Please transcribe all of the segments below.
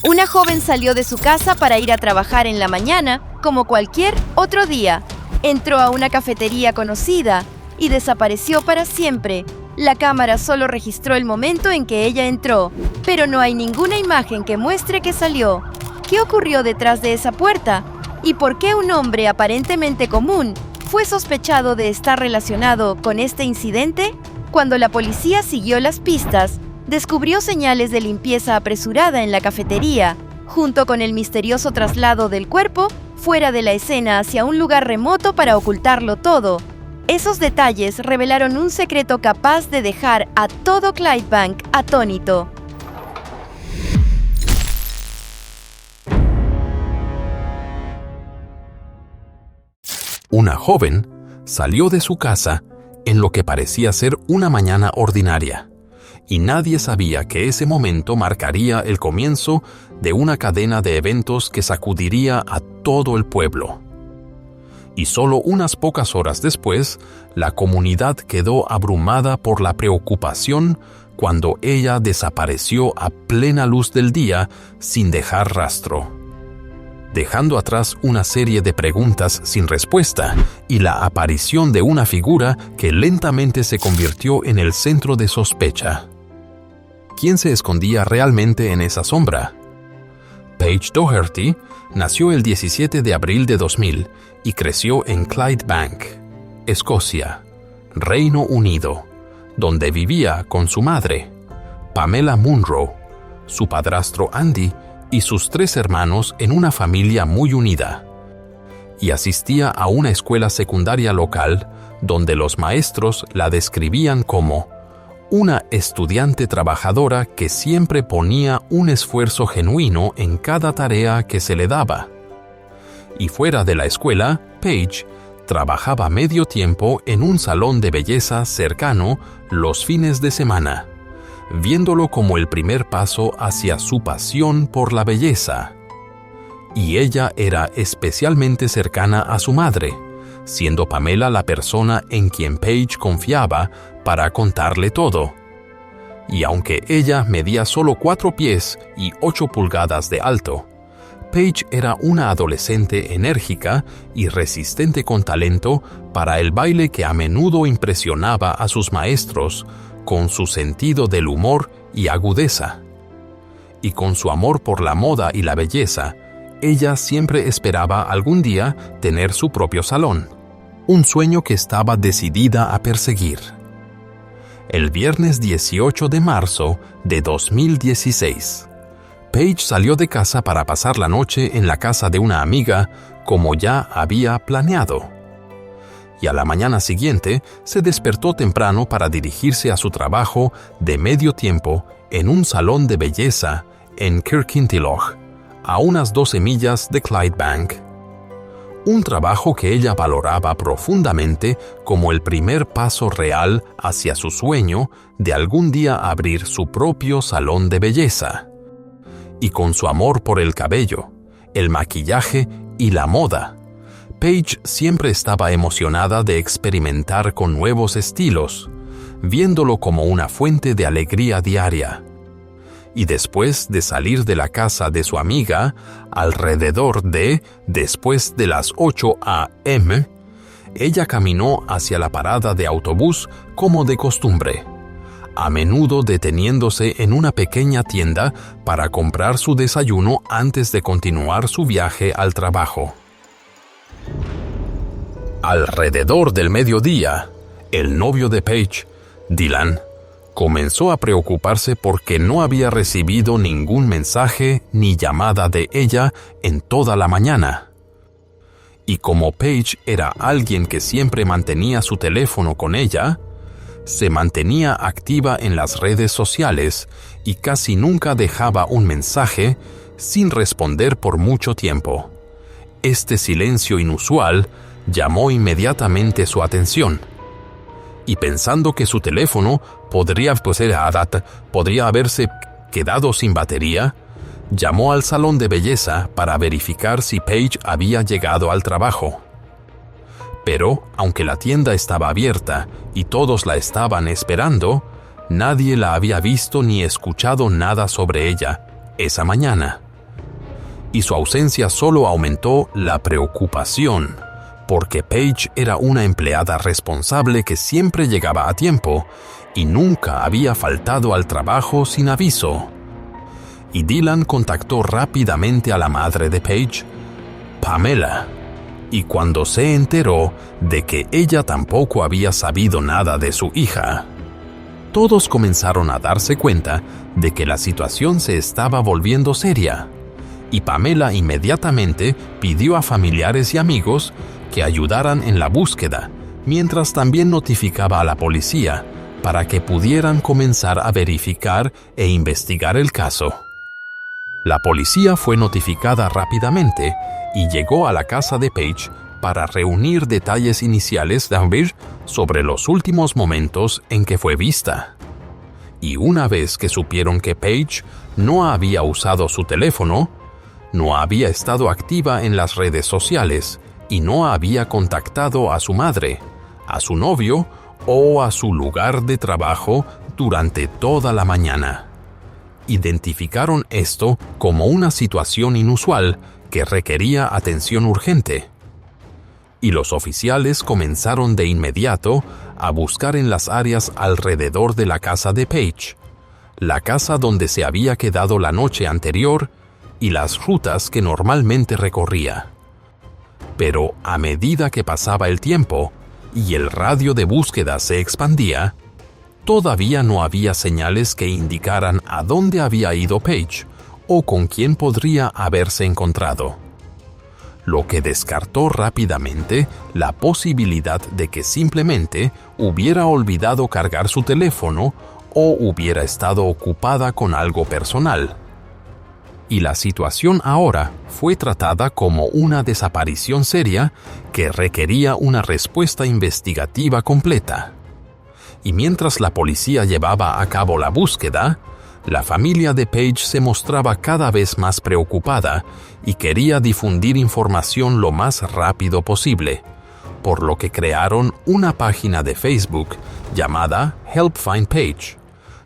Una joven salió de su casa para ir a trabajar en la mañana, como cualquier otro día. Entró a una cafetería conocida y desapareció para siempre. La cámara solo registró el momento en que ella entró, pero no hay ninguna imagen que muestre que salió. ¿Qué ocurrió detrás de esa puerta? ¿Y por qué un hombre aparentemente común fue sospechado de estar relacionado con este incidente? Cuando la policía siguió las pistas, descubrió señales de limpieza apresurada en la cafetería, junto con el misterioso traslado del cuerpo fuera de la escena hacia un lugar remoto para ocultarlo todo. Esos detalles revelaron un secreto capaz de dejar a todo Clydebank atónito. Una joven salió de su casa en lo que parecía ser una mañana ordinaria, y nadie sabía que ese momento marcaría el comienzo de una cadena de eventos que sacudiría a todo el pueblo. Y solo unas pocas horas después, la comunidad quedó abrumada por la preocupación cuando ella desapareció a plena luz del día sin dejar rastro, dejando atrás una serie de preguntas sin respuesta y la aparición de una figura que lentamente se convirtió en el centro de sospecha. ¿Quién se escondía realmente en esa sombra? Paige Doherty nació el 17 de abril de 2000 y creció en Clydebank, Escocia, Reino Unido, donde vivía con su madre, Pamela Munro, su padrastro Andy y sus 3 hermanos en una familia muy unida. Y asistía a una escuela secundaria local donde los maestros la describían como una estudiante trabajadora que siempre ponía un esfuerzo genuino en cada tarea que se le daba. Y fuera de la escuela, Paige trabajaba medio tiempo en un salón de belleza cercano los fines de semana, viéndolo como el primer paso hacia su pasión por la belleza. Y ella era especialmente cercana a su madre, siendo Pamela la persona en quien Paige confiaba para contarle todo. Y aunque ella medía solo 4 pies y 8 pulgadas de alto, Paige era una adolescente enérgica y resistente con talento para el baile que a menudo impresionaba a sus maestros con su sentido del humor y agudeza. Y con su amor por la moda y la belleza, ella siempre esperaba algún día tener su propio salón, un sueño que estaba decidida a perseguir. El viernes 18 de marzo de 2016, Paige salió de casa para pasar la noche en la casa de una amiga, como ya había planeado. Y a la mañana siguiente se despertó temprano para dirigirse a su trabajo de medio tiempo en un salón de belleza en Kirkintilloch, a unas 12 millas de Clydebank. Un trabajo que ella valoraba profundamente como el primer paso real hacia su sueño de algún día abrir su propio salón de belleza. Y con su amor por el cabello, el maquillaje y la moda, Paige siempre estaba emocionada de experimentar con nuevos estilos, viéndolo como una fuente de alegría diaria. Y después de salir de la casa de su amiga, después de las 8 a.m., ella caminó hacia la parada de autobús como de costumbre, a menudo deteniéndose en una pequeña tienda para comprar su desayuno antes de continuar su viaje al trabajo. Alrededor del mediodía, el novio de Paige, Dylan, comenzó a preocuparse porque no había recibido ningún mensaje ni llamada de ella en toda la mañana. Y como Paige era alguien que siempre mantenía su teléfono con ella, se mantenía activa en las redes sociales y casi nunca dejaba un mensaje sin responder por mucho tiempo. Este silencio inusual llamó inmediatamente su atención. Y pensando que su teléfono podría haberse quedado sin batería, llamó al salón de belleza para verificar si Paige había llegado al trabajo. Pero, aunque la tienda estaba abierta y todos la estaban esperando, nadie la había visto ni escuchado nada sobre ella esa mañana. y su ausencia solo aumentó la preocupación, porque Paige era una empleada responsable que siempre llegaba a tiempo y nunca había faltado al trabajo sin aviso. Y Dylan contactó rápidamente a la madre de Paige, Pamela, y cuando se enteró de que ella tampoco había sabido nada de su hija, todos comenzaron a darse cuenta de que la situación se estaba volviendo seria, y Pamela inmediatamente pidió a familiares y amigos que ayudaran en la búsqueda, mientras también notificaba a la policía para que pudieran comenzar a verificar e investigar el caso. La policía fue notificada rápidamente y llegó a la casa de Paige para reunir detalles iniciales sobre los últimos momentos en que fue vista. Y una vez que supieron que Paige no había usado su teléfono, no había estado activa en las redes sociales y no había contactado a su madre, a su novio o a su lugar de trabajo durante toda la mañana, identificaron esto como una situación inusual que requería atención urgente. Y los oficiales comenzaron de inmediato a buscar en las áreas alrededor de la casa de Paige, la casa donde se había quedado la noche anterior y las rutas que normalmente recorría. Pero a medida que pasaba el tiempo y el radio de búsqueda se expandía, todavía no había señales que indicaran a dónde había ido Paige o con quién podría haberse encontrado, lo que descartó rápidamente la posibilidad de que simplemente hubiera olvidado cargar su teléfono o hubiera estado ocupada con algo personal. Y la situación ahora fue tratada como una desaparición seria que requería una respuesta investigativa completa. Y mientras la policía llevaba a cabo la búsqueda, la familia de Paige se mostraba cada vez más preocupada y quería difundir información lo más rápido posible, por lo que crearon una página de Facebook llamada Help Find Paige,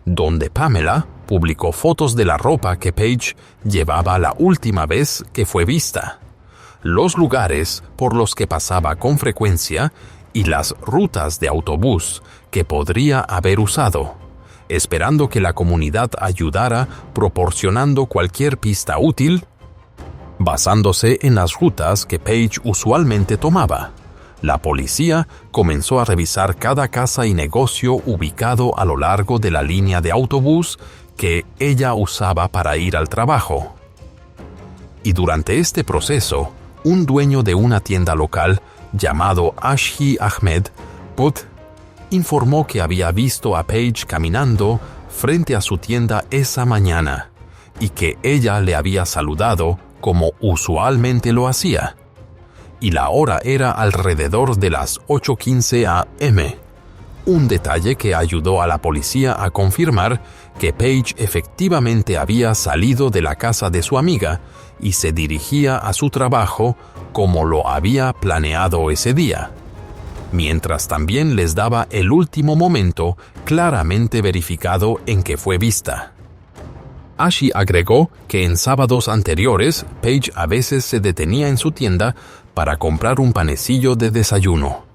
donde Pamela publicó fotos de la ropa que Paige llevaba la última vez que fue vista, los lugares por los que pasaba con frecuencia y las rutas de autobús que podría haber usado, esperando que la comunidad ayudara proporcionando cualquier pista útil, basándose en las rutas que Paige usualmente tomaba. La policía comenzó a revisar cada casa y negocio ubicado a lo largo de la línea de autobús que ella usaba para ir al trabajo. Y durante este proceso, un dueño de una tienda local llamado Ashi Ahmed Put informó que había visto a Paige caminando frente a su tienda esa mañana y que ella le había saludado como usualmente lo hacía. Y la hora era alrededor de las 8:15 a.m., un detalle que ayudó a la policía a confirmar que Paige efectivamente había salido de la casa de su amiga y se dirigía a su trabajo como lo había planeado ese día, mientras también les daba el último momento claramente verificado en que fue vista. Ashi agregó que en sábados anteriores Paige a veces se detenía en su tienda para comprar un panecillo de desayuno,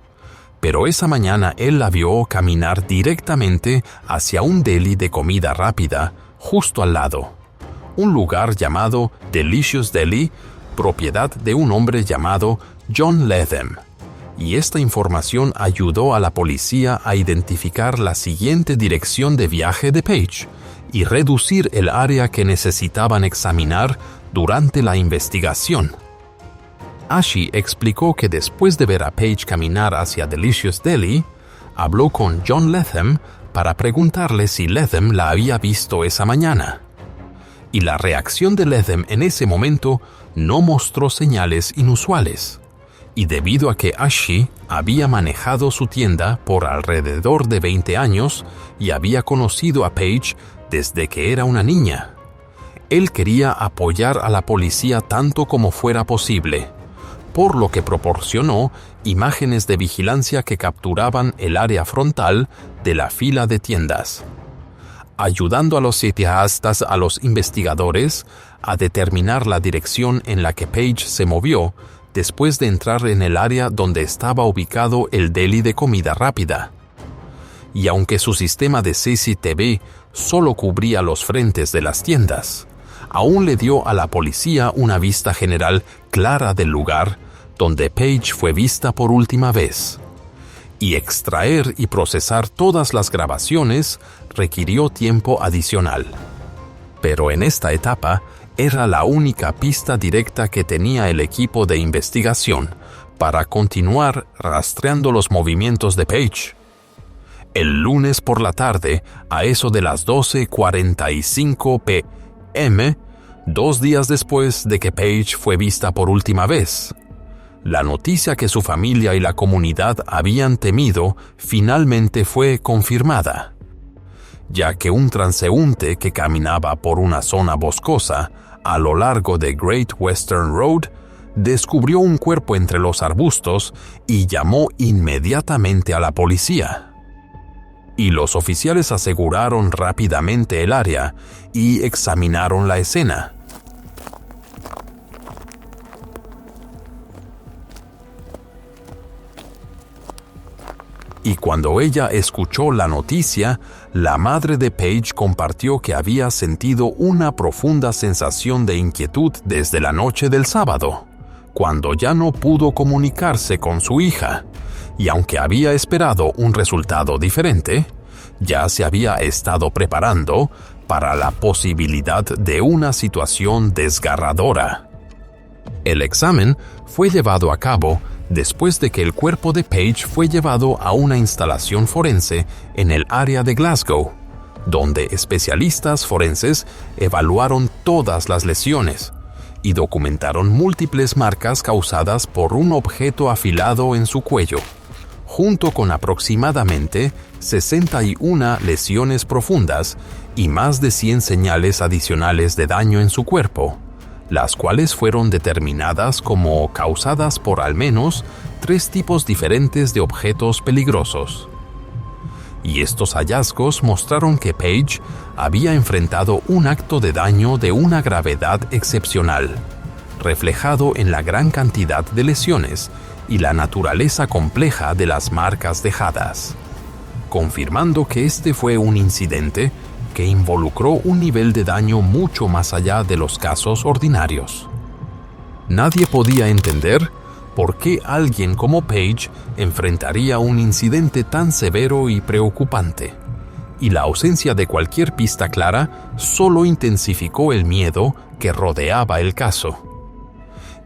pero esa mañana él la vio caminar directamente hacia un deli de comida rápida justo al lado, un lugar llamado Delicious Deli, propiedad de un hombre llamado John Latham. Y esta información ayudó a la policía a identificar la siguiente dirección de viaje de Paige y reducir el área que necesitaban examinar durante la investigación. Ashi explicó que después de ver a Paige caminar hacia Delicious Deli, habló con John Latham para preguntarle si Latham la había visto esa mañana. Y la reacción de Latham en ese momento no mostró señales inusuales. Y debido a que Ashi había manejado su tienda por alrededor de 20 años y había conocido a Paige desde que era una niña, él quería apoyar a la policía tanto como fuera posible, por lo que proporcionó imágenes de vigilancia que capturaban el área frontal de la fila de tiendas. ayudando a los cineastas a los investigadores a determinar la dirección en la que Page se movió después de entrar en el área donde estaba ubicado el deli de comida rápida. Y aunque su sistema de CCTV solo cubría los frentes de las tiendas, aún le dio a la policía una vista general clara del lugar donde Page fue vista por última vez. Y extraer y procesar todas las grabaciones requirió tiempo adicional. Pero en esta etapa era la única pista directa que tenía el equipo de investigación para continuar rastreando los movimientos de Page. El lunes por la tarde, a eso de las 12:45 p.m., 2 días después de que Page fue vista por última vez, la noticia que su familia y la comunidad habían temido finalmente fue confirmada, ya que un transeúnte que caminaba por una zona boscosa a lo largo de Great Western Road descubrió un cuerpo entre los arbustos y llamó inmediatamente a la policía. Y los oficiales aseguraron rápidamente el área y examinaron la escena. Y cuando ella escuchó la noticia, la madre de Page compartió que había sentido una profunda sensación de inquietud desde la noche del sábado, cuando ya no pudo comunicarse con su hija. Y aunque había esperado un resultado diferente, ya se había estado preparando para la posibilidad de una situación desgarradora. El examen fue llevado a cabo después de que el cuerpo de Page fue llevado a una instalación forense en el área de Glasgow, donde especialistas forenses evaluaron todas las lesiones y documentaron múltiples marcas causadas por un objeto afilado en su cuello, junto con aproximadamente 61 lesiones profundas y más de 100 señales adicionales de daño en su cuerpo, las cuales fueron determinadas como causadas por al menos 3 tipos diferentes de objetos peligrosos. Y estos hallazgos mostraron que Page había enfrentado un acto de daño de una gravedad excepcional, reflejado en la gran cantidad de lesiones y la naturaleza compleja de las marcas dejadas, confirmando que este fue un incidente que involucró un nivel de daño mucho más allá de los casos ordinarios. Nadie podía entender por qué alguien como Page enfrentaría un incidente tan severo y preocupante, y la ausencia de cualquier pista clara solo intensificó el miedo que rodeaba el caso.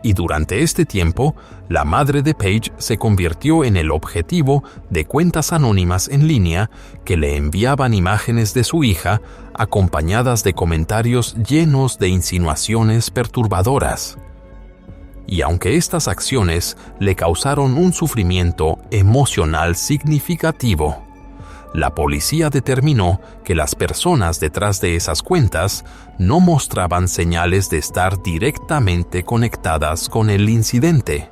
Y durante este tiempo, la madre de Page se convirtió en el objetivo de cuentas anónimas en línea que le enviaban imágenes de su hija acompañadas de comentarios llenos de insinuaciones perturbadoras. Y aunque estas acciones le causaron un sufrimiento emocional significativo, la policía determinó que las personas detrás de esas cuentas no mostraban señales de estar directamente conectadas con el incidente,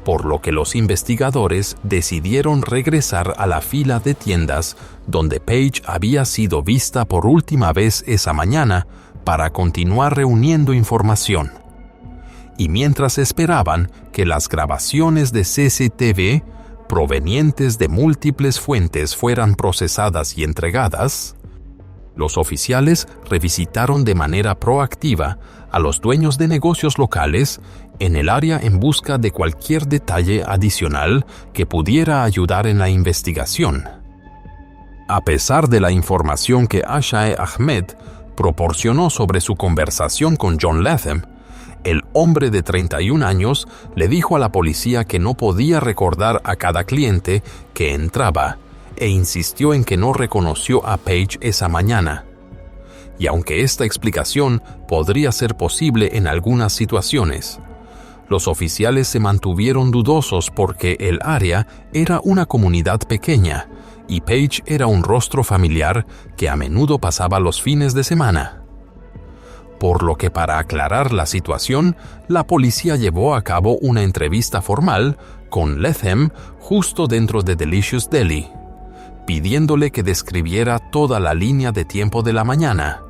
por lo que los investigadores decidieron regresar a la fila de tiendas donde Page había sido vista por última vez esa mañana para continuar reuniendo información. Y mientras esperaban que las grabaciones de CCTV provenientes de múltiples fuentes fueran procesadas y entregadas, los oficiales revisitaron de manera proactiva a los dueños de negocios locales en el área en busca de cualquier detalle adicional que pudiera ayudar en la investigación. A pesar de la información que Ashae Ahmed proporcionó sobre su conversación con John Latham, el hombre de 31 años le dijo a la policía que no podía recordar a cada cliente que entraba e insistió en que no reconoció a Page esa mañana. Y aunque esta explicación podría ser posible en algunas situaciones, los oficiales se mantuvieron dudosos porque el área era una comunidad pequeña y Page era un rostro familiar que a menudo pasaba los fines de semana. Por lo que para aclarar la situación, la policía llevó a cabo una entrevista formal con Latham justo dentro de Delicious Deli, pidiéndole que describiera toda la línea de tiempo de la mañana,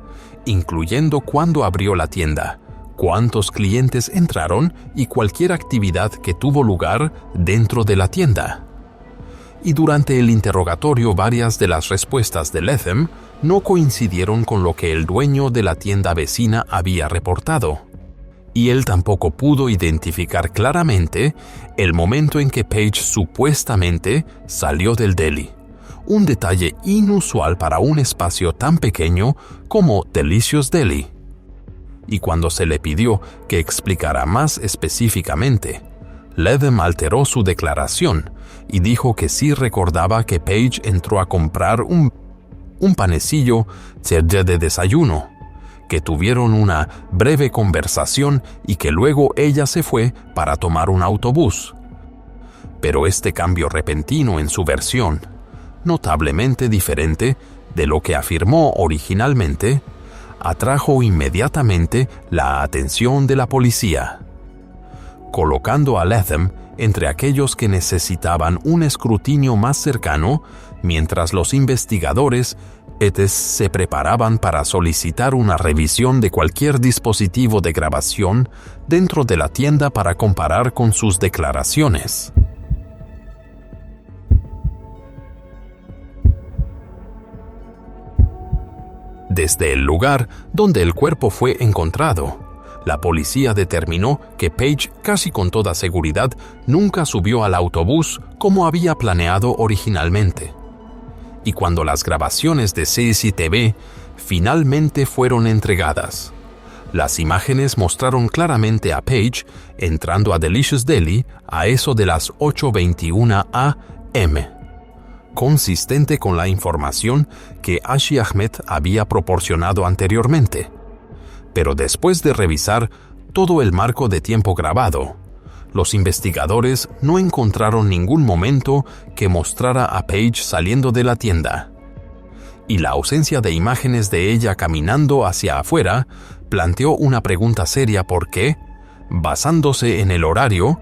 incluyendo cuándo abrió la tienda, cuántos clientes entraron y cualquier actividad que tuvo lugar dentro de la tienda. Y durante el interrogatorio varias de las respuestas de Latham no coincidieron con lo que el dueño de la tienda vecina había reportado. Y él tampoco pudo identificar claramente el momento en que Page supuestamente salió del deli, un detalle inusual para un espacio tan pequeño como Delicious Deli. Y cuando se le pidió que explicara más específicamente, Latham alteró su declaración y dijo que sí recordaba que Page entró a comprar un panecillo de desayuno, que tuvieron una breve conversación y que luego ella se fue para tomar un autobús. Pero este cambio repentino en su versión, notablemente diferente de lo que afirmó originalmente, atrajo inmediatamente la atención de la policía, colocando a Latham entre aquellos que necesitaban un escrutinio más cercano mientras los investigadores se preparaban para solicitar una revisión de cualquier dispositivo de grabación dentro de la tienda para comparar con sus declaraciones. Desde el lugar donde el cuerpo fue encontrado, la policía determinó que Page casi con toda seguridad nunca subió al autobús como había planeado originalmente. Y cuando las grabaciones de CCTV finalmente fueron entregadas, las imágenes mostraron claramente a Page entrando a Delicious Deli a eso de las 8:21 a.m., consistente con la información que Ashi Ahmed había proporcionado anteriormente. Pero después de revisar todo el marco de tiempo grabado, los investigadores no encontraron ningún momento que mostrara a Page saliendo de la tienda. Y la ausencia de imágenes de ella caminando hacia afuera planteó una pregunta seria porque, basándose en el horario,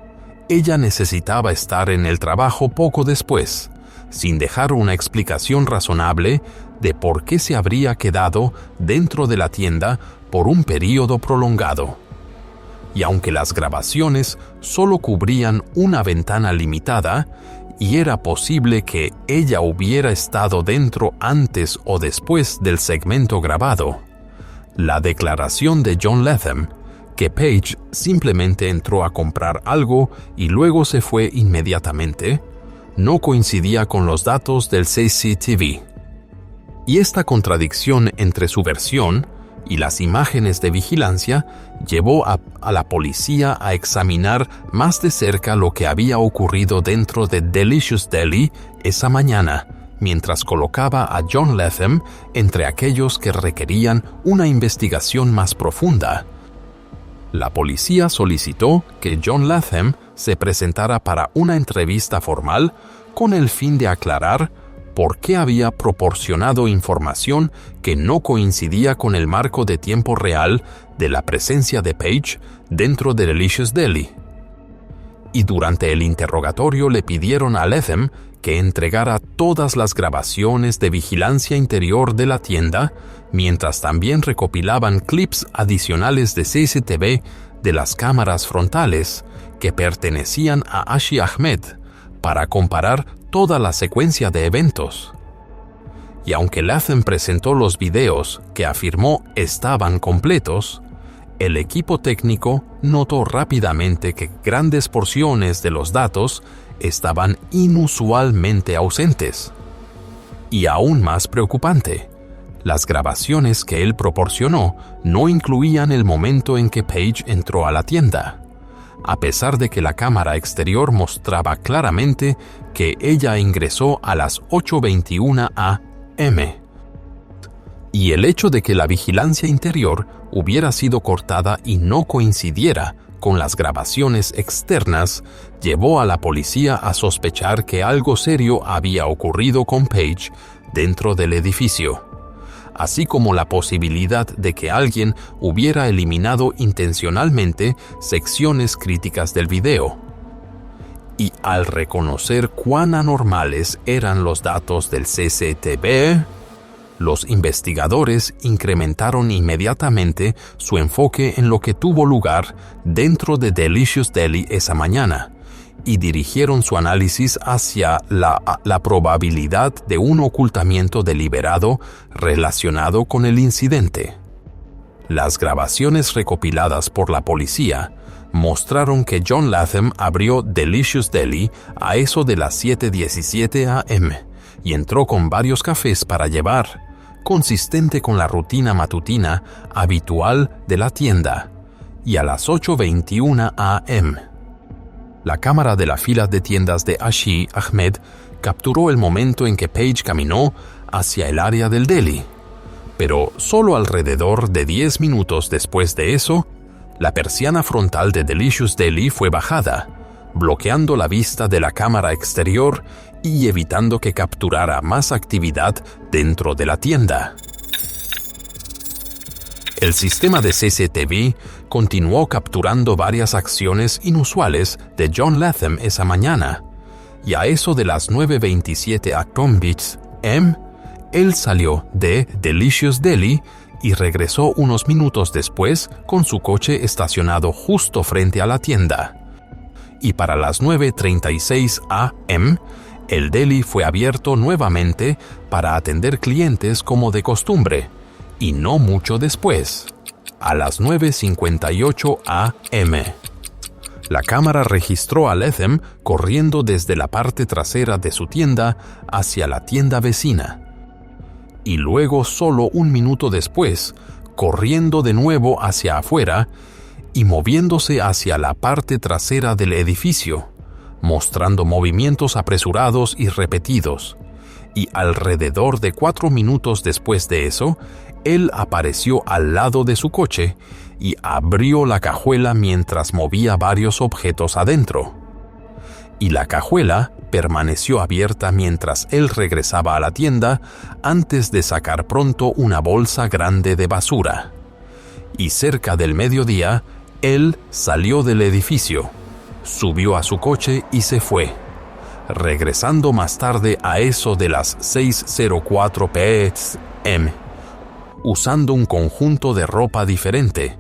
ella necesitaba estar en el trabajo poco después, sin dejar una explicación razonable de por qué se habría quedado dentro de la tienda por un período prolongado. Y aunque las grabaciones solo cubrían una ventana limitada, y era posible que ella hubiera estado dentro antes o después del segmento grabado, la declaración de John Latham, que Page simplemente entró a comprar algo y luego se fue inmediatamente, no coincidía con los datos del CCTV. Y esta contradicción entre su versión y las imágenes de vigilancia llevó a la policía a examinar más de cerca lo que había ocurrido dentro de Delicious Deli esa mañana, mientras colocaba a John Latham entre aquellos que requerían una investigación más profunda. La policía solicitó que John Latham se presentara para una entrevista formal con el fin de aclarar por qué había proporcionado información que no coincidía con el marco de tiempo real de la presencia de Page dentro de Delicious Deli. Y durante el interrogatorio le pidieron a Latham que entregara todas las grabaciones de vigilancia interior de la tienda, mientras también recopilaban clips adicionales de CCTV de las cámaras frontales que pertenecían a Ashi Ahmed para comparar toda la secuencia de eventos. Y aunque Latham presentó los videos que afirmó estaban completos, el equipo técnico notó rápidamente que grandes porciones de los datos estaban inusualmente ausentes. Y aún más preocupante, las grabaciones que él proporcionó no incluían el momento en que Page entró a la tienda, a pesar de que la cámara exterior mostraba claramente que ella ingresó a las 8:21 a.m. Y el hecho de que la vigilancia interior hubiera sido cortada y no coincidiera con las grabaciones externas llevó a la policía a sospechar que algo serio había ocurrido con Page dentro del edificio, así como la posibilidad de que alguien hubiera eliminado intencionalmente secciones críticas del video. Y al reconocer cuán anormales eran los datos del CCTV, los investigadores incrementaron inmediatamente su enfoque en lo que tuvo lugar dentro de Delicious Deli esa mañana y dirigieron su análisis hacia la probabilidad de un ocultamiento deliberado relacionado con el incidente. Las grabaciones recopiladas por la policía mostraron que John Latham abrió Delicious Deli a eso de las 7:17 a.m. y entró con varios cafés para llevar, consistente con la rutina matutina habitual de la tienda, y a las 8:21 a.m. La cámara de la fila de tiendas de Ashi Ahmed capturó el momento en que Page caminó hacia el área del deli, pero solo alrededor de 10 minutos después de eso, la persiana frontal de Delicious Deli fue bajada, bloqueando la vista de la cámara exterior y evitando que capturara más actividad dentro de la tienda. El sistema de CCTV continuó capturando varias acciones inusuales de John Latham esa mañana, y a eso de las 9:27 a.m., él salió de Delicious Deli y regresó unos minutos después con su coche estacionado justo frente a la tienda. Y para las 9:36 a.m., el deli fue abierto nuevamente para atender clientes como de costumbre, y no mucho después, a las 9:58 a.m. La cámara registró a Latham corriendo desde la parte trasera de su tienda hacia la tienda vecina, y luego solo un minuto después, corriendo de nuevo hacia afuera y moviéndose hacia la parte trasera del edificio, mostrando movimientos apresurados y repetidos. Y alrededor de 4 minutos después de eso, él apareció al lado de su coche y abrió la cajuela mientras movía varios objetos adentro. Y la cajuela permaneció abierta mientras él regresaba a la tienda antes de sacar pronto una bolsa grande de basura. Y cerca del mediodía, él salió del edificio, subió a su coche y se fue, regresando más tarde a eso de las 6:04 p.m., usando un conjunto de ropa diferente,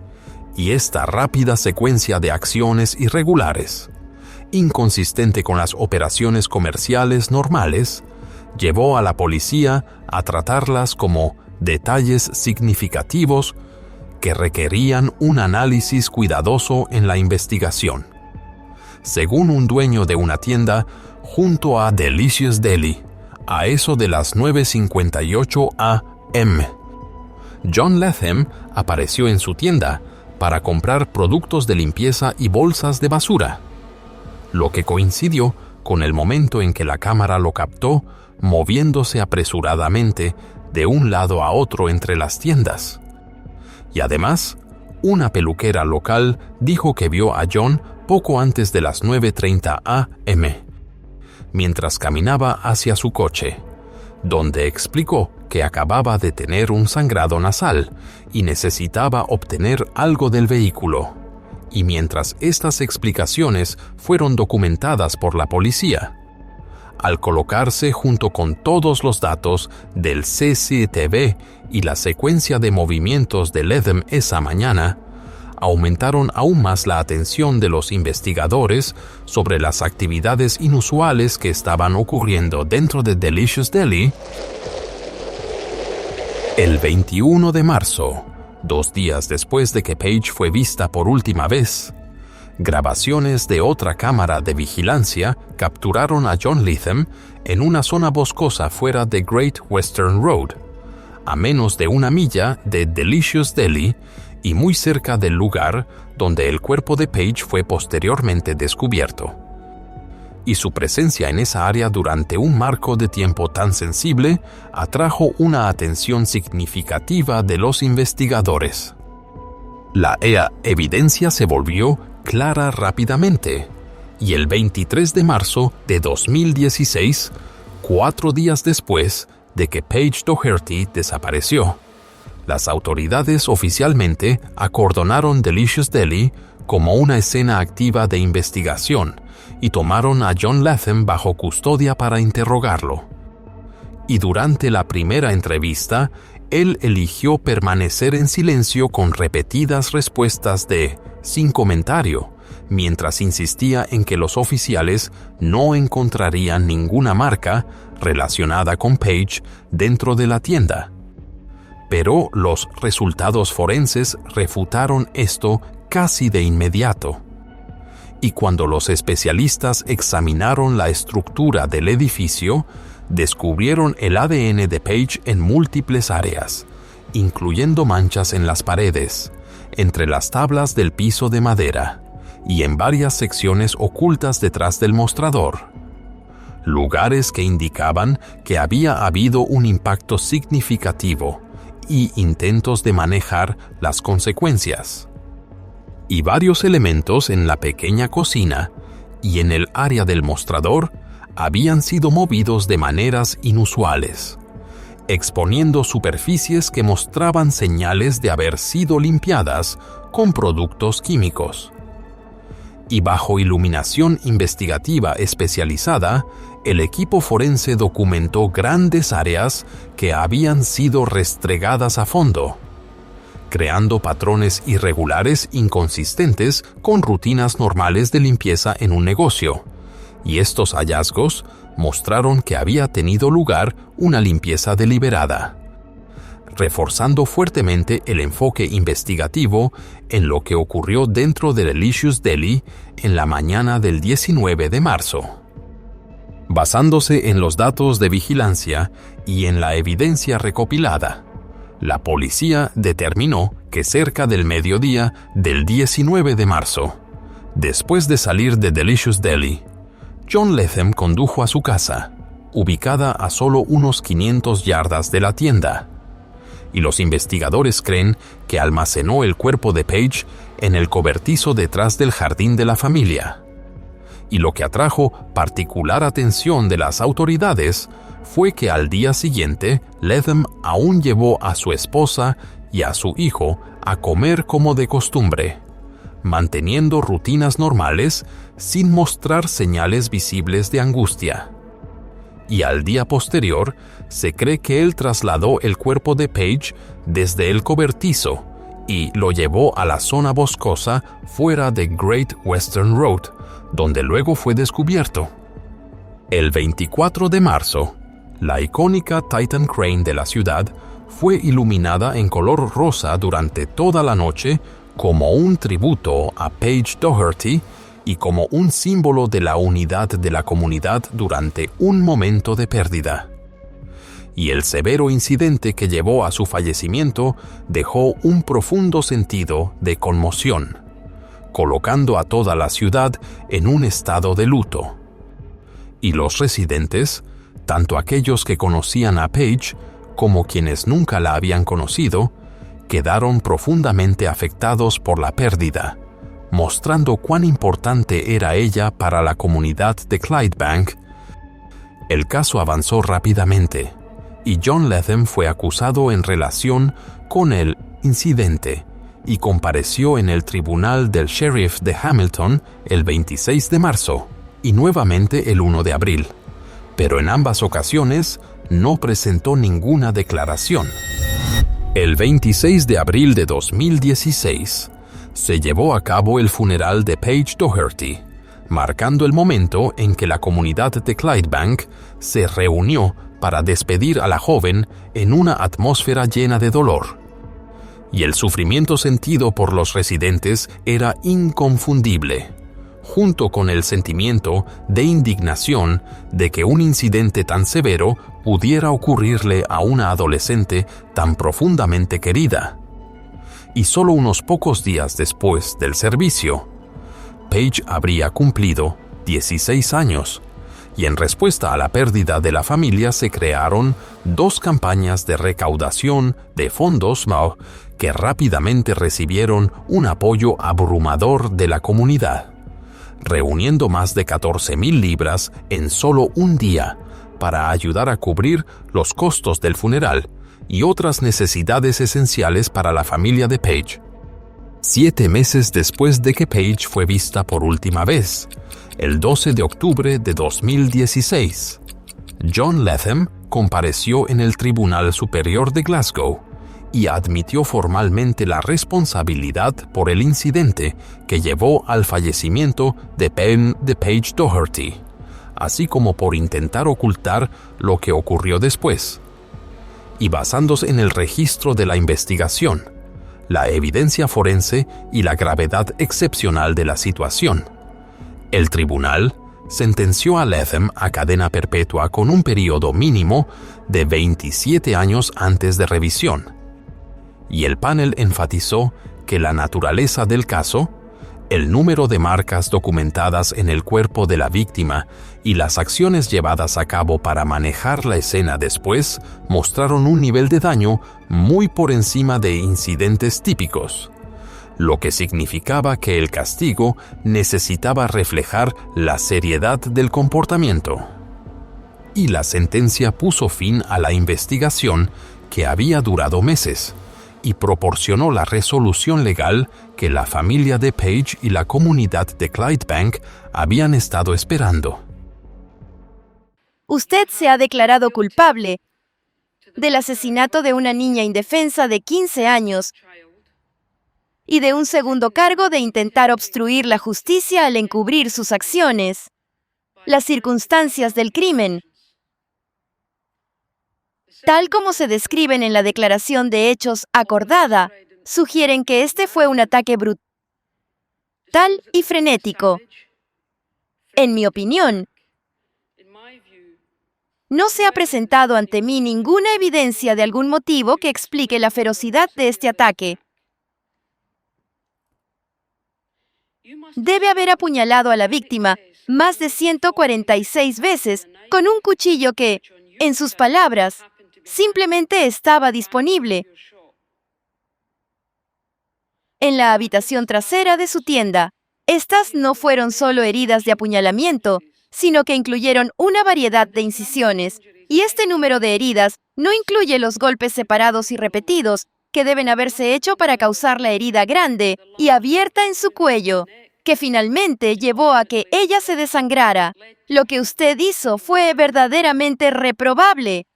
y esta rápida secuencia de acciones irregulares, inconsistente con las operaciones comerciales normales, llevó a la policía a tratarlas como detalles significativos que requerían un análisis cuidadoso en la investigación. Según un dueño de una tienda junto a Delicious Deli, a eso de las 9:58 a.m., John Latham apareció en su tienda para comprar productos de limpieza y bolsas de basura, lo que coincidió con el momento en que la cámara lo captó moviéndose apresuradamente de un lado a otro entre las tiendas. Y además, una peluquera local dijo que vio a John poco antes de las 9:30 a.m., mientras caminaba hacia su coche, donde explicó que acababa de tener un sangrado nasal y necesitaba obtener algo del vehículo. Y mientras estas explicaciones fueron documentadas por la policía, al colocarse junto con todos los datos del CCTV y la secuencia de movimientos de Latham esa mañana, aumentaron aún más la atención de los investigadores sobre las actividades inusuales que estaban ocurriendo dentro de Delicious Deli. El 21 de marzo, 2 días después de que Page fue vista por última vez, grabaciones de otra cámara de vigilancia capturaron a John Latham en una zona boscosa fuera de Great Western Road, a menos de 1 milla de Delicious Deli y muy cerca del lugar donde el cuerpo de Page fue posteriormente descubierto. Y su presencia en esa área durante un marco de tiempo tan sensible atrajo una atención significativa de los investigadores. La evidencia se volvió clara rápidamente, y el 23 de marzo de 2016, 4 días después de que Page Doherty desapareció, las autoridades oficialmente acordonaron Delicious Deli como una escena activa de investigación y tomaron a John Latham bajo custodia para interrogarlo. Y durante la primera entrevista, él eligió permanecer en silencio con repetidas respuestas de «sin comentario», mientras insistía en que los oficiales no encontrarían ninguna marca relacionada con Page dentro de la tienda. Pero los resultados forenses refutaron esto casi de inmediato. Y cuando los especialistas examinaron la estructura del edificio, descubrieron el ADN de Page en múltiples áreas, incluyendo manchas en las paredes, entre las tablas del piso de madera y en varias secciones ocultas detrás del mostrador. Lugares que indicaban que había habido un impacto significativo y intentos de manejar las consecuencias. Y varios elementos en la pequeña cocina y en el área del mostrador habían sido movidos de maneras inusuales, exponiendo superficies que mostraban señales de haber sido limpiadas con productos químicos. Y bajo iluminación investigativa especializada, el equipo forense documentó grandes áreas que habían sido restregadas a fondo, creando patrones irregulares inconsistentes con rutinas normales de limpieza en un negocio. Y estos hallazgos mostraron que había tenido lugar una limpieza deliberada, reforzando fuertemente el enfoque investigativo en lo que ocurrió dentro de Delicious Deli en la mañana del 19 de marzo. Basándose en los datos de vigilancia y en la evidencia recopilada, la policía determinó que cerca del mediodía del 19 de marzo, después de salir de Delicious Deli, John Latham condujo a su casa, ubicada a solo unos 500 yardas de la tienda, y los investigadores creen que almacenó el cuerpo de Page en el cobertizo detrás del jardín de la familia. Y lo que atrajo particular atención de las autoridades fue que al día siguiente Latham aún llevó a su esposa y a su hijo a comer como de costumbre, manteniendo rutinas normales sin mostrar señales visibles de angustia. Y al día posterior, se cree que él trasladó el cuerpo de Page desde el cobertizo y lo llevó a la zona boscosa fuera de Great Western Road, donde luego fue descubierto. El 24 de marzo, la icónica Titan Crane de la ciudad fue iluminada en color rosa durante toda la noche como un tributo a Page Doherty y como un símbolo de la unidad de la comunidad durante un momento de pérdida. Y el severo incidente que llevó a su fallecimiento dejó un profundo sentido de conmoción, colocando a toda la ciudad en un estado de luto. Y los residentes, tanto aquellos que conocían a Page como quienes nunca la habían conocido, quedaron profundamente afectados por la pérdida, mostrando cuán importante era ella para la comunidad de Clydebank. El caso avanzó rápidamente, y John Latham fue acusado en relación con el incidente y compareció en el tribunal del sheriff de Hamilton el 26 de marzo y nuevamente el 1 de abril, pero en ambas ocasiones no presentó ninguna declaración. El 26 de abril de 2016, se llevó a cabo el funeral de Page Doherty, marcando el momento en que la comunidad de Clydebank se reunió para despedir a la joven en una atmósfera llena de dolor. Y el sufrimiento sentido por los residentes era inconfundible, junto con el sentimiento de indignación de que un incidente tan severo pudiera ocurrirle a una adolescente tan profundamente querida. Y solo unos pocos días después del servicio, Page habría cumplido 16 años, y en respuesta a la pérdida de la familia se crearon 2 campañas de recaudación de fondos que rápidamente recibieron un apoyo abrumador de la comunidad, reuniendo más de 14,000 libras en solo un día para ayudar a cubrir los costos del funeral y otras necesidades esenciales para la familia de Page. 7 meses después de que Page fue vista por última vez, El 12 de octubre de 2016, John Latham compareció en el Tribunal Superior de Glasgow y admitió formalmente la responsabilidad por el incidente que llevó al fallecimiento de Paige Doherty, así como por intentar ocultar lo que ocurrió después. Y basándose en el registro de la investigación, la evidencia forense y la gravedad excepcional de la situación, el tribunal sentenció a Latham a cadena perpetua con un periodo mínimo de 27 años antes de revisión. Y el panel enfatizó que la naturaleza del caso, el número de marcas documentadas en el cuerpo de la víctima y las acciones llevadas a cabo para manejar la escena después mostraron un nivel de daño muy por encima de incidentes típicos, lo que significaba que el castigo necesitaba reflejar la seriedad del comportamiento. Y la sentencia puso fin a la investigación que había durado meses y proporcionó la resolución legal que la familia de Paige y la comunidad de Clydebank habían estado esperando. Usted se ha declarado culpable del asesinato de una niña indefensa de 15 años y de un segundo cargo de intentar obstruir la justicia al encubrir sus acciones. Las circunstancias del crimen, tal como se describen en la declaración de hechos acordada, sugieren que este fue un ataque brutal y frenético. En mi opinión, no se ha presentado ante mí ninguna evidencia de algún motivo que explique la ferocidad de este ataque. Debe haber apuñalado a la víctima más de 146 veces con un cuchillo que, en sus palabras, simplemente estaba disponible en la habitación trasera de su tienda. Estas no fueron solo heridas de apuñalamiento, sino que incluyeron una variedad de incisiones, y este número de heridas no incluye los golpes separados y repetidos que deben haberse hecho para causar la herida grande y abierta en su cuello, que finalmente llevó a que ella se desangrara. Lo que usted hizo fue verdaderamente reprobable.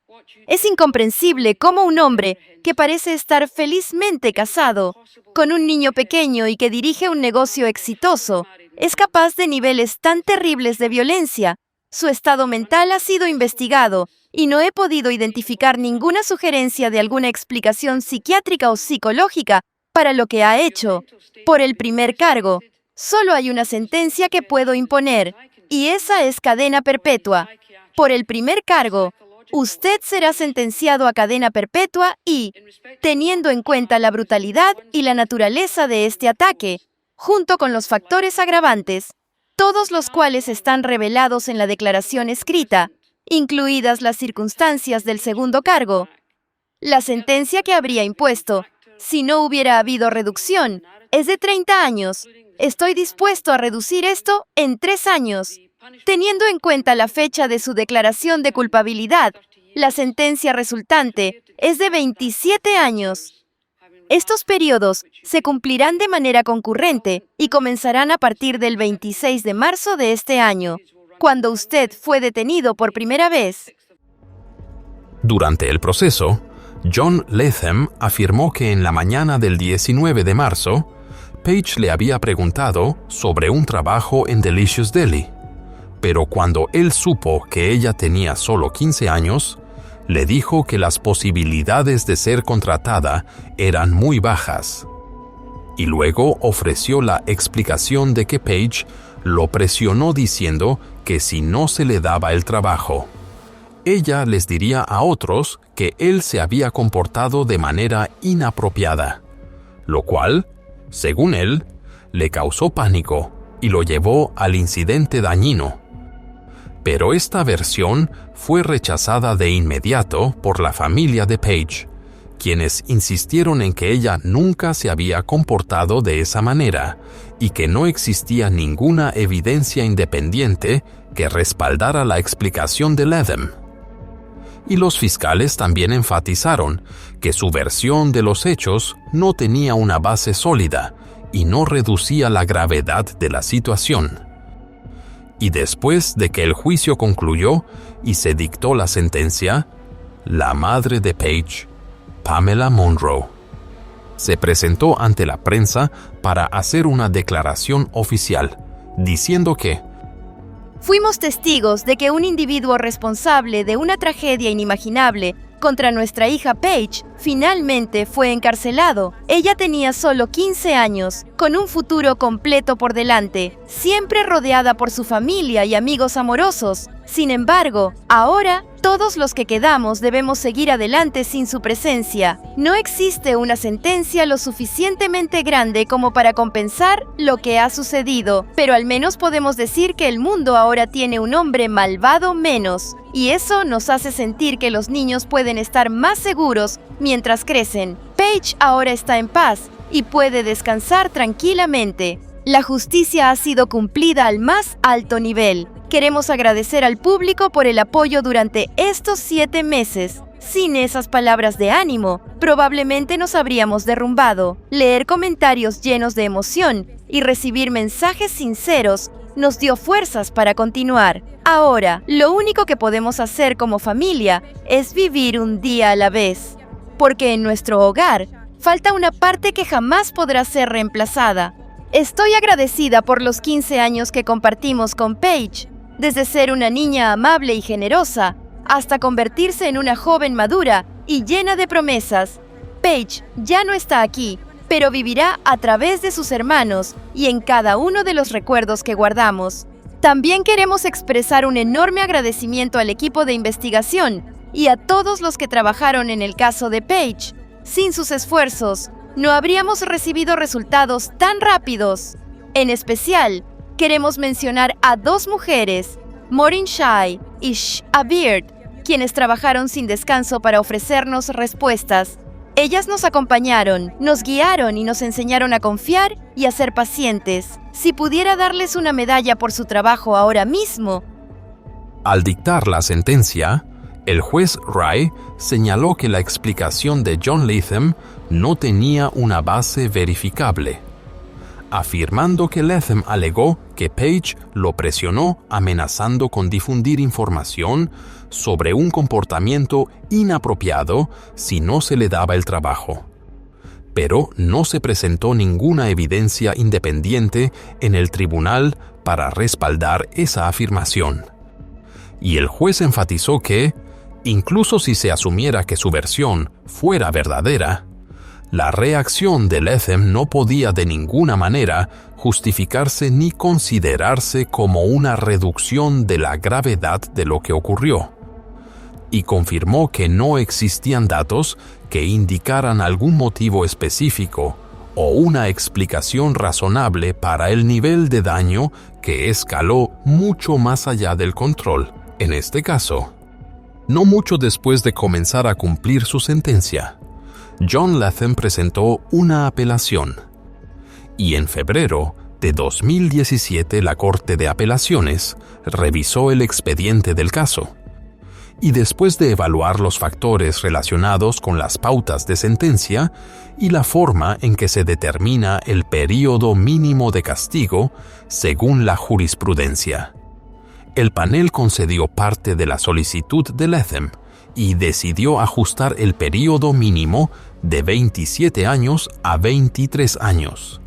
Es incomprensible cómo un hombre que parece estar felizmente casado, con un niño pequeño y que dirige un negocio exitoso, es capaz de niveles tan terribles de violencia. Su estado mental ha sido investigado y no he podido identificar ninguna sugerencia de alguna explicación psiquiátrica o psicológica para lo que ha hecho. Por el primer cargo, solo hay una sentencia que puedo imponer, y esa es cadena perpetua. Por el primer cargo, usted será sentenciado a cadena perpetua y, teniendo en cuenta la brutalidad y la naturaleza de este ataque, junto con los factores agravantes, todos los cuales están revelados en la declaración escrita, incluidas las circunstancias del segundo cargo, la sentencia que habría impuesto, si no hubiera habido reducción, es de 30 años. Estoy dispuesto a reducir esto en 3 años. Teniendo en cuenta la fecha de su declaración de culpabilidad, la sentencia resultante es de 27 años. Estos periodos se cumplirán de manera concurrente y comenzarán a partir del 26 de marzo de este año, cuando usted fue detenido por primera vez. Durante el proceso, John Latham afirmó que en la mañana del 19 de marzo, Paige le había preguntado sobre un trabajo en Delicious Deli, pero cuando él supo que ella tenía solo 15 años, le dijo que las posibilidades de ser contratada eran muy bajas. Y luego ofreció la explicación de que Paige lo presionó diciendo que si no se le daba el trabajo, ella les diría a otros que él se había comportado de manera inapropiada, lo cual, según él, le causó pánico y lo llevó al incidente dañino. Pero esta versión fue rechazada de inmediato por la familia de Paige, quienes insistieron en que ella nunca se había comportado de esa manera y que no existía ninguna evidencia independiente que respaldara la explicación de Latham. Y los fiscales también enfatizaron que su versión de los hechos no tenía una base sólida y no reducía la gravedad de la situación. Y después de que el juicio concluyó y se dictó la sentencia, la madre de Paige, Pamela Monroe, se presentó ante la prensa para hacer una declaración oficial, diciendo que fuimos testigos de que un individuo responsable de una tragedia inimaginable contra nuestra hija Paige finalmente fue encarcelado. Ella tenía solo 15 años, con un futuro completo por delante, siempre rodeada por su familia y amigos amorosos. Sin embargo, ahora todos los que quedamos debemos seguir adelante sin su presencia. No existe una sentencia lo suficientemente grande como para compensar lo que ha sucedido, pero al menos podemos decir que el mundo ahora tiene un hombre malvado menos. Y eso nos hace sentir que los niños pueden estar más seguros mientras crecen. Paige ahora está en paz y puede descansar tranquilamente. La justicia ha sido cumplida al más alto nivel. Queremos agradecer al público por el apoyo durante estos 7 meses. Sin esas palabras de ánimo, probablemente nos habríamos derrumbado. Leer comentarios llenos de emoción y recibir mensajes sinceros nos dio fuerzas para continuar. Ahora, lo único que podemos hacer como familia es vivir un día a la vez, porque en nuestro hogar falta una parte que jamás podrá ser reemplazada. Estoy agradecida por los 15 años que compartimos con Paige, desde ser una niña amable y generosa hasta convertirse en una joven madura y llena de promesas. Paige ya no está aquí, pero vivirá a través de sus hermanos y en cada uno de los recuerdos que guardamos. También queremos expresar un enorme agradecimiento al equipo de investigación y a todos los que trabajaron en el caso de Paige. Sin sus esfuerzos, no habríamos recibido resultados tan rápidos. En especial, queremos mencionar a 2 mujeres, Maureen Shai y Shea Beard, quienes trabajaron sin descanso para ofrecernos respuestas. Ellas nos acompañaron, nos guiaron y nos enseñaron a confiar y a ser pacientes. Si pudiera darles una medalla por su trabajo ahora mismo. Al dictar la sentencia, el juez Ray señaló que la explicación de John Latham no tenía una base verificable, afirmando que Latham alegó que Paige lo presionó amenazando con difundir información sobre un comportamiento inapropiado si no se le daba el trabajo. Pero no se presentó ninguna evidencia independiente en el tribunal para respaldar esa afirmación. Y el juez enfatizó que, incluso si se asumiera que su versión fuera verdadera, la reacción de Latham no podía de ninguna manera justificarse ni considerarse como una reducción de la gravedad de lo que ocurrió, y confirmó que no existían datos que indicaran algún motivo específico o una explicación razonable para el nivel de daño que escaló mucho más allá del control. En este caso, no mucho después de comenzar a cumplir su sentencia, John Latham presentó una apelación, y en febrero de 2017 la Corte de Apelaciones revisó el expediente del caso, y después de evaluar los factores relacionados con las pautas de sentencia y la forma en que se determina el período mínimo de castigo según la jurisprudencia, el panel concedió parte de la solicitud de Latham y decidió ajustar el período mínimo de 27 años a 23 años.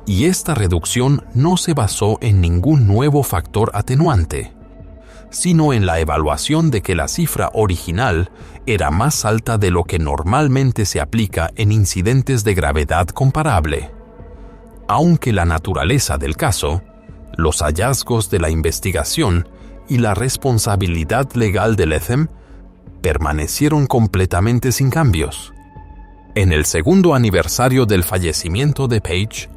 Y esta reducción no se basó en ningún nuevo factor atenuante, sino en la evaluación de que la cifra original era más alta de lo que normalmente se aplica en incidentes de gravedad comparable. Aunque la naturaleza del caso, los hallazgos de la investigación y la responsabilidad legal de Latham permanecieron completamente sin cambios. En el segundo aniversario del fallecimiento de Paige,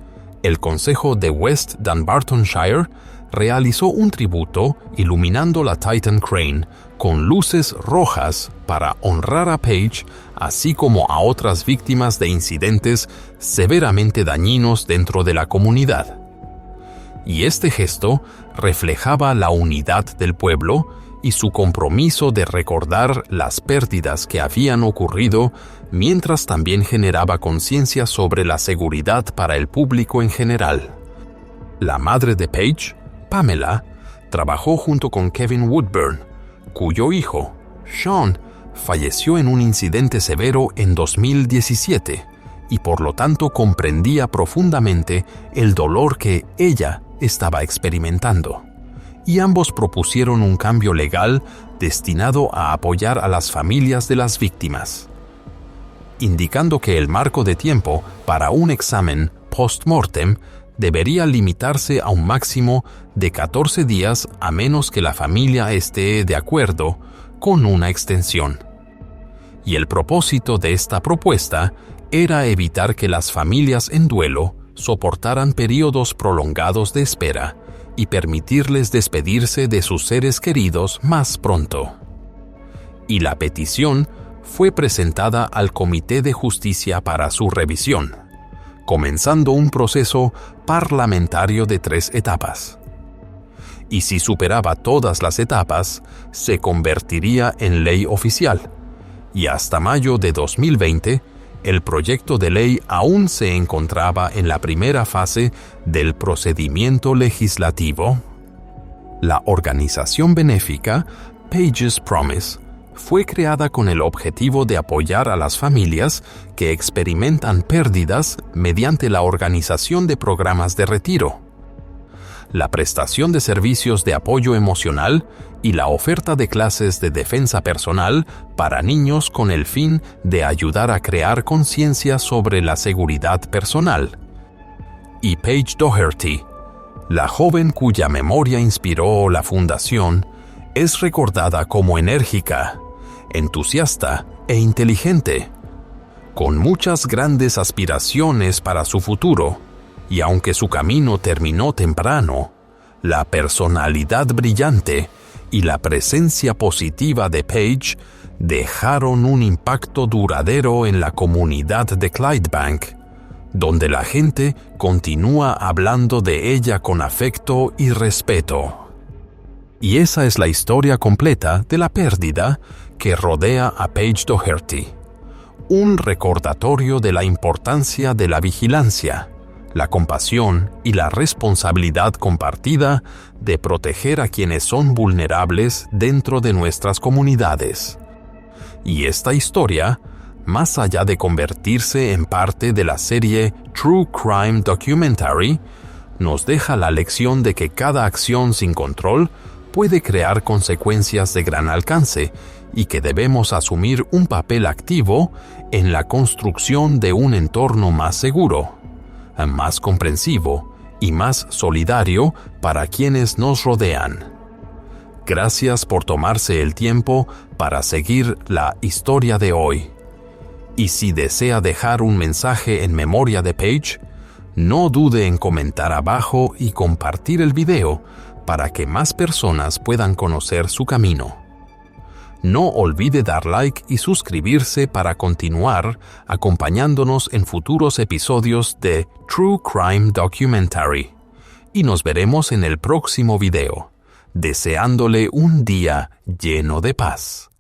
el Consejo de West Dunbartonshire realizó un tributo iluminando la Titan Crane con luces rojas para honrar a Paige, así como a otras víctimas de incidentes severamente dañinos dentro de la comunidad. Y este gesto reflejaba la unidad del pueblo y su compromiso de recordar las pérdidas que habían ocurrido, mientras también generaba conciencia sobre la seguridad para el público en general. La madre de Paige, Pamela, Trabajó junto con Kevin Woodburn, cuyo hijo, Sean, falleció en un incidente severo en 2017 y por lo tanto comprendía profundamente el dolor que ella estaba experimentando. Y ambos propusieron un cambio legal destinado a apoyar a las familias de las víctimas, indicando que el marco de tiempo para un examen post-mortem debería limitarse a un máximo de 14 días a menos que la familia esté de acuerdo con una extensión. Y el propósito de esta propuesta era evitar que las familias en duelo soportaran periodos prolongados de espera y permitirles despedirse de sus seres queridos más pronto. Y la petición fue presentada al Comité de Justicia para su revisión, comenzando un proceso parlamentario de 3 etapas. Y si superaba todas las etapas, se convertiría en ley oficial, y hasta mayo de 2020, el proyecto de ley aún se encontraba en la primera fase del procedimiento legislativo. La organización benéfica Page's Promise fue creada con el objetivo de apoyar a las familias que experimentan pérdidas mediante la organización de programas de retiro, la prestación de servicios de apoyo emocional y la oferta de clases de defensa personal para niños con el fin de ayudar a crear conciencia sobre la seguridad personal. Y Paige Doherty, la joven cuya memoria inspiró la fundación, es recordada como enérgica, entusiasta e inteligente, con muchas grandes aspiraciones para su futuro, y aunque su camino terminó temprano, la personalidad brillante y la presencia positiva de Paige dejaron un impacto duradero en la comunidad de Clydebank, donde la gente continúa hablando de ella con afecto y respeto. Y esa es la historia completa de la pérdida que rodea a Paige Doherty. Un recordatorio de la importancia de la vigilancia, la compasión y la responsabilidad compartida de proteger a quienes son vulnerables dentro de nuestras comunidades. Y esta historia, más allá de convertirse en parte de la serie True Crime Documentary, nos deja la lección de que cada acción sin control puede crear consecuencias de gran alcance y que debemos asumir un papel activo en la construcción de un entorno más seguro, más comprensivo y más solidario para quienes nos rodean. Gracias por tomarse el tiempo para seguir la historia de hoy. Y si desea dejar un mensaje en memoria de Paige, no dude en comentar abajo y compartir el video para que más personas puedan conocer su camino. No olvide dar like y suscribirse para continuar acompañándonos en futuros episodios de True Crime Documentary. Y nos veremos en el próximo video, deseándole un día lleno de paz.